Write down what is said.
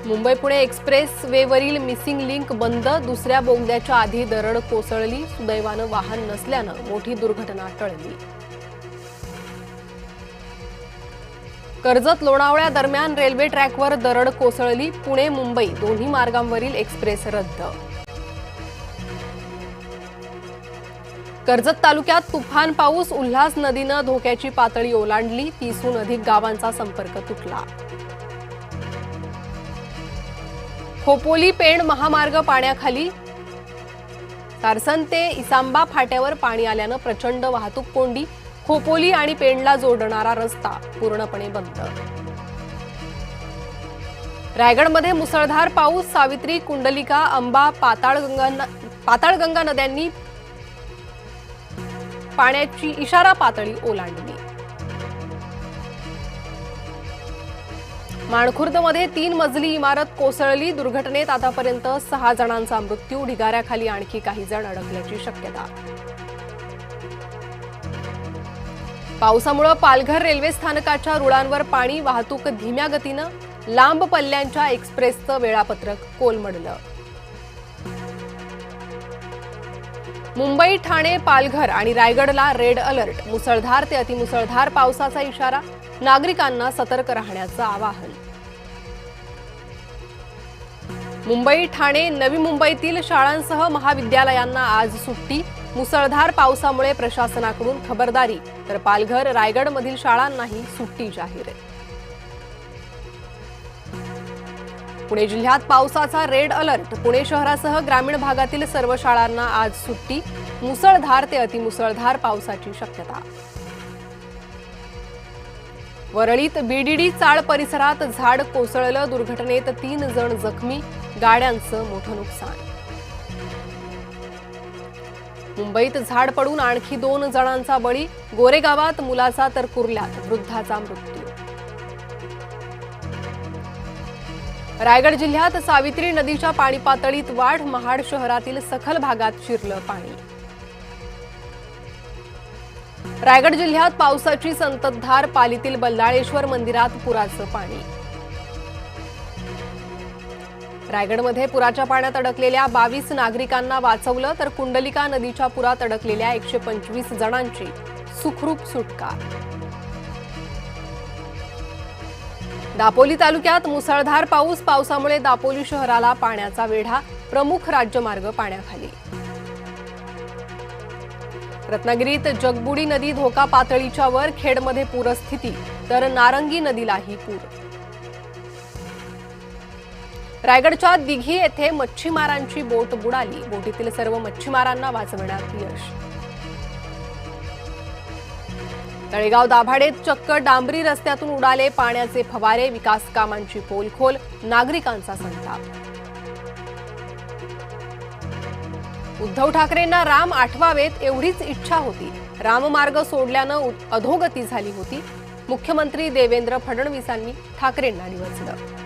Mumbai Pune express वेवरील missing link बंद, दुसऱ्या बोगद्याच्या आधी दरड कोसळली, सुदैवानं वाहन नसल्यानं मोठी दुर्घटना टळली. कर्जत लोणावळा दरम्यान रेल्वे ट्रॅकवर दरड कोसळली, पुणे मुंबई दोन्ही मार्गांवरील एक्सप्रेस रद्द. कर्जत तालुक्यात तुफान पाऊस, उल्हास नदीनं धोक्याची पातळी ओलांडली, 30हून अधिक गावांचा संपर्क तुटला. खोपोली पेण महामार्ग पाण्याखाली, सारसन ते इसांबा फाट्यावर पाणी आल्यानं प्रचंड वाहतूक कोंडी, खोपोली आणि पेणला जोडणारा रस्ता पूर्णपणे बंद. रायगडमध्ये मुसळधार पाऊस, सावित्री, कुंडलिका, अंबा, पाताळगंगा नद्यांनी पाण्याची इशारा पातळी ओलांडली. माणखुर्दमध्ये 3 मजली इमारत कोसळली, दुर्घटनेत आतापर्यंत 6 जणांचा मृत्यू, ढिगाऱ्याखाली आणखी काही जण अडकल्याची शक्यता. पावसामुळे पालघर रेल्वे स्थानकाच्या रुळांवर पाणी, वाहतूक धीम्या गतीनं, लांब पल्ल्यांच्या एक्सप्रेसचं वेळापत्रक कोलमडलं. मुंबई, ठाणे, पालघर आणि रायगडला रेड अलर्ट, मुसळधार ते अतिमुसळधार पावसाचा इशारा, नागरिकांना सतर्क राहण्याचं आवाहन. मुंबई, ठाणे, नवी मुंबईतील शाळांसह महाविद्यालयांना आज सुट्टी, मुसळधार पावसामुळे प्रशासनाकडून खबरदारी, तर पालघर, रायगडमधील शाळांनाही सुट्टी जाहीर. पुणे जिल्ह्यात पावसाचा रेड अलर्ट, पुणे शहरासह ग्रामीण भागातील सर्व शाळांना आज सुट्टी, मुसळधार ते अतिमुसळधार पावसाची शक्यता. वरळीत बीडीडी चाळ परिसरात झाड कोसळलं, दुर्घटनेत 3 जण जखमी, गाड्यांचं मोठं नुकसान. मुंबईत झाड पडून आणखी 2 जणांचा बळी, गोरेगावात मुलाचा तर कुर्ल्यात वृद्धाचा मृत्यू. रायगड जिल्ह्यात सावित्री नदीच्या पाणी पातळीत वाढ, महाड शहरातील सखल भागात शिरलं पाणी. रायगड जिल्ह्यात पावसाची संततधार, पालीतील बल्लाळेश्वर मंदिरात पुराचं पाणी. रायगडमध्ये पुराच्या पाण्यात अडकलेल्या 22 नागरिकांना वाचवलं, तर कुंडलिका नदीच्या पुरात अडकलेल्या 125 जणांची सुखरूप सुटका. दापोली तालुक्यात मुसळधार पाऊस, पावसामुळे दापोली शहराला पाण्याचा वेढा, प्रमुख राज्यमार्ग पाण्याखाली. रत्नागिरीत जगबुडी नदी धोका पातळीच्या वर, खेडमध्ये पूरस्थिती, तर नारंगी नदीलाही पूर. रायगडच्या दिघी येथे मच्छीमारांची बोट बुडाली, बोटीतील सर्व मच्छीमारांना वाचवण्यात यश. तळेगाव दाभाडेत चक्क डांबरी रस्त्यातून उडाले पाण्याचे फवारे, विकास कामांची पोलखोल, नागरिकांचा संताप. उद्धव ठाकरेंना राम आठवावेत एवढीच इच्छा होती, राममार्ग सोडल्यानं अधोगती झाली होती, मुख्यमंत्री देवेंद्र फडणवीसांनी ठाकरेंना डिवचलं.